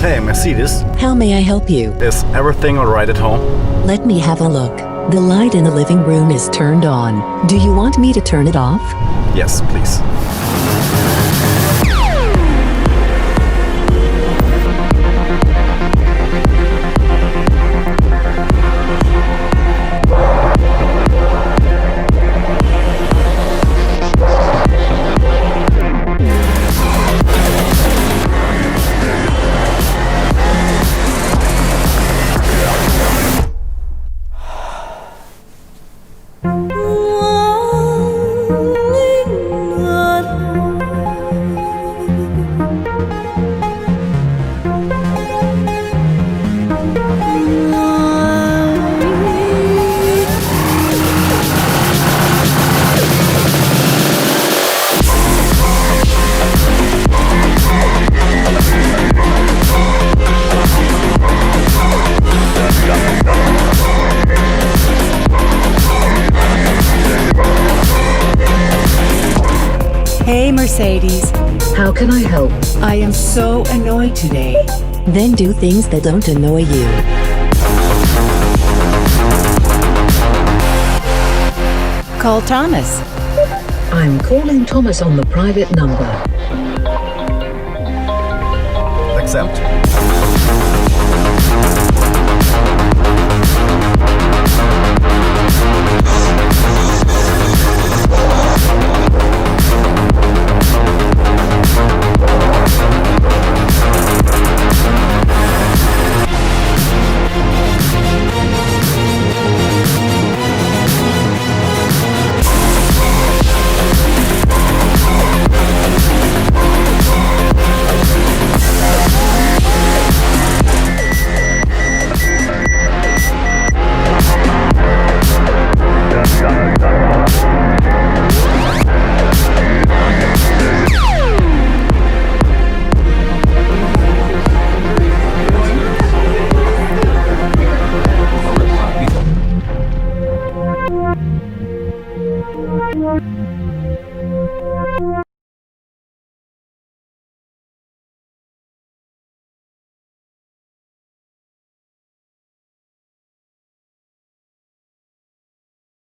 Hey, Mercedes, How may I help you? is everything alright at home? Let me have a look. The light in the living room is turned on. Do you want me to turn it off? Yes, please. Hey, Mercedes. How can I help? I am so annoyed today. Then do things that don't annoy you. Call Thomas. I'm calling Thomas on the private number. Accept.